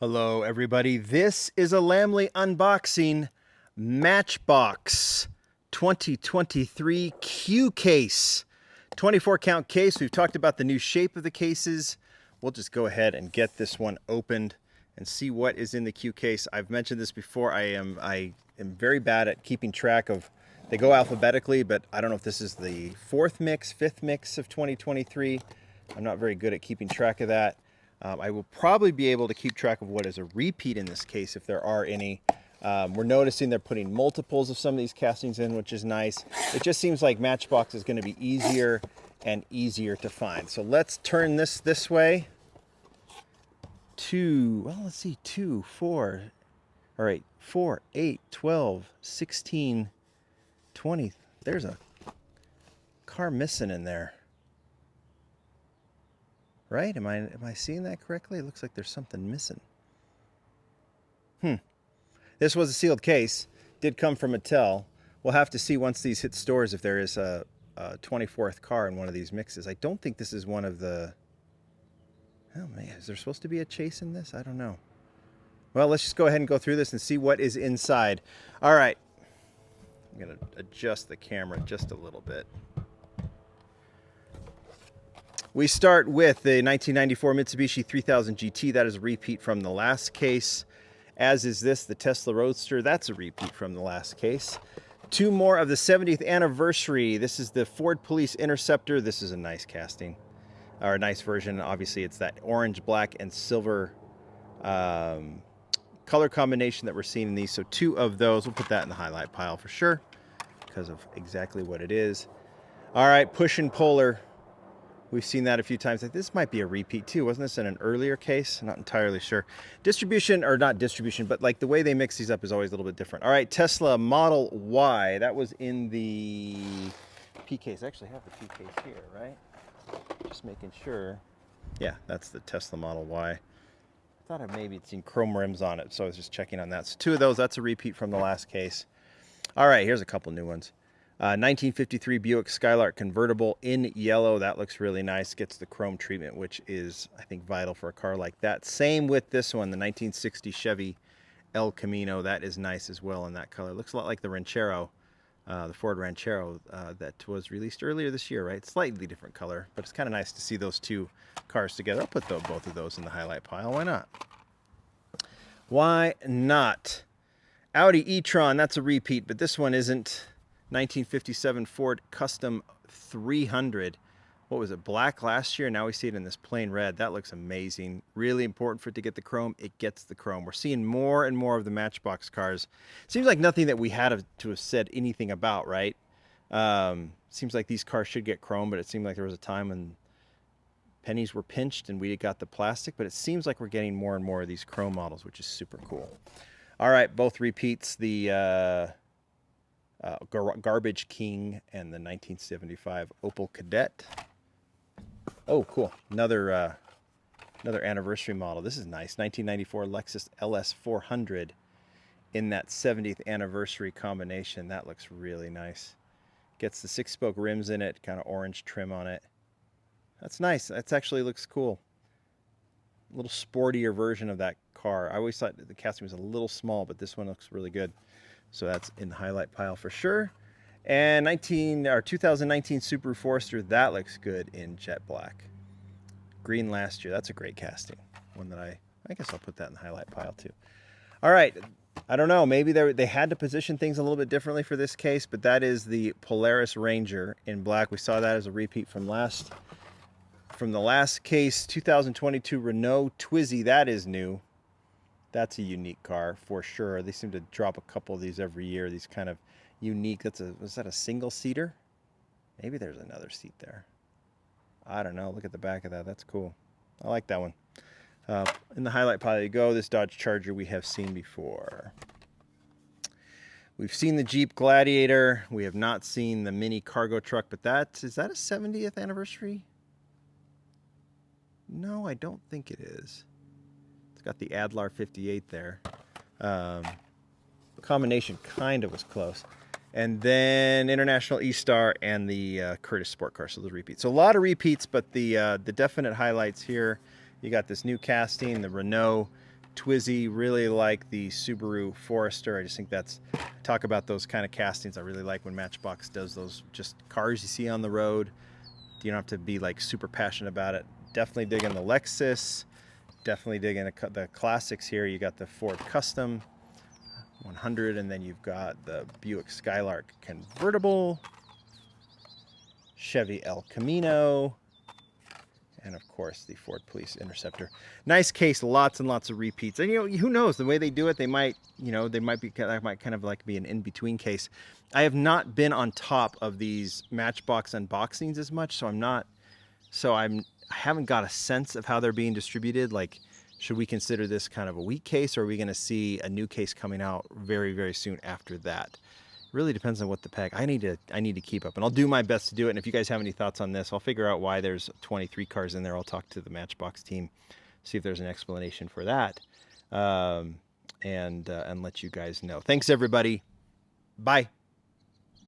Hello, everybody. This is a Lamley unboxing Matchbox 2023 Q case. 24 count case. We've talked about the new shape of the cases. We'll just go ahead and get this one opened and see what is in the Q case. I've mentioned this before. I am very bad at keeping track of, they go alphabetically, but I don't know if this is the fifth mix of 2023. I'm not very good at keeping track of that. I will probably be able to keep track of what is a repeat in this case, if there are any. We're noticing they're putting multiples of some of these castings in, which is nice. It just seems like Matchbox is going to be easier and easier to find. So let's turn this way. Let's see, 2, 4, all right, 4, 8, 12, 16, 20. There's a car missing in there. Right? Am I seeing that correctly? It looks like there's something missing. This was a sealed case. Did come from Mattel. We'll have to see once these hit stores if there is a 24th car in one of these mixes. I don't think this is one of the... Oh man, is there supposed to be a chase in this? I don't know. Well, let's just go ahead and go through this and see what is inside. All right. I'm going to adjust the camera just a little bit. We start with the 1994 Mitsubishi 3000 GT. That is a repeat from the last case. As is this, the Tesla Roadster. That's a repeat from the last case. Two more of the 70th anniversary. This is the Ford Police Interceptor. This is a nice casting, or a nice version. Obviously, it's that orange, black, and silver color combination that we're seeing in these. So two of those. We'll put that in the highlight pile for sure because of exactly what it is. All right, push and puller. We've seen that a few times. Like, this might be a repeat too. Wasn't this in an earlier case? I'm not entirely sure. Distribution, or not distribution, but like the way they mix these up is always a little bit different. All right, Tesla Model Y. That was in the P case. I actually have the P case here, right? Just making sure. Yeah, that's the Tesla Model Y. I thought I maybe had seen chrome rims on it, so I was just checking on that. So two of those, that's a repeat from the last case. All right, here's a couple new ones. 1953 Buick Skylark convertible in yellow. That looks really nice. Gets the chrome treatment, which is, I think, vital for a car like that. Same with this one, the 1960 Chevy El Camino. That is nice as well in that color. Looks a lot like the Ranchero, the Ford Ranchero that was released earlier this year, right? Slightly different color, but it's kind of nice to see those two cars together. I'll put both of those in the highlight pile. Why not? Why not? Audi e-tron, that's a repeat, but this one isn't. 1957 Ford Custom 300. What was it, black last year? Now we see it in this plain red. That looks amazing. Really important for it to get the chrome. It gets the chrome. We're seeing more and more of the Matchbox cars. Seems like nothing that we had to have said anything about, right? Seems like these cars should get chrome, but it seemed like there was a time when pennies were pinched and we got the plastic, but it seems like we're getting more and more of these chrome models, which is super cool. All right, both repeats. The Garbage King and the 1975 Opel Kadett. Oh, cool. Another anniversary model. This is nice. 1994 Lexus LS 400 in that 70th anniversary combination. That looks really nice. Gets the 6-spoke rims in it, kind of orange trim on it. That's nice. That actually looks cool. A little sportier version of that car. I always thought the casting was a little small, but this one looks really good. So that's in the highlight pile for sure. And 2019 Subaru Forester, that looks good in jet black. Green last year, that's a great casting. One that I guess I'll put that in the highlight pile too. All right, I don't know, maybe they had to position things a little bit differently for this case, but that is the Polaris Ranger in black. We saw that as a repeat from the last case. 2022 Renault Twizy, that is new. That's a unique car for sure. They seem to drop a couple of these every year. These kind of unique. Was that a single seater? Maybe there's another seat there. I don't know. Look at the back of that. That's cool. I like that one. In the highlight pile you go. This Dodge Charger we have seen before. We've seen the Jeep Gladiator. We have not seen the mini cargo truck, but is that a 70th anniversary? No, I don't think it is. Got the Adlar 58 there. The combination kind of was close. And then International E-Star and the Curtis Sport Car, so those repeats. So a lot of repeats, but the definite highlights here. You got this new casting, the Renault Twizy. Really like the Subaru Forester. I just think that's, talk about those kind of castings. I really like when Matchbox does those just cars you see on the road. You don't have to be like super passionate about it. Definitely digging the Lexus. Definitely digging the classics here. You got the Ford Custom 100, and then you've got the Buick Skylark convertible, Chevy El Camino, and of course the Ford Police Interceptor. Nice case, lots and lots of repeats. And who knows, the way they do it, they might, they might kind of like be an in-between case. I have not been on top of these Matchbox unboxings as much, so I haven't got a sense of how they're being distributed. Like, should we consider this kind of a weak case, or are we going to see a new case coming out very, very soon after that? It really depends on what the pack. I need to keep up, and I'll do my best to do it. And if you guys have any thoughts on this, I'll figure out why there's 23 cars in there. I'll talk to the Matchbox team, see if there's an explanation for that, and let you guys know. Thanks, everybody. Bye.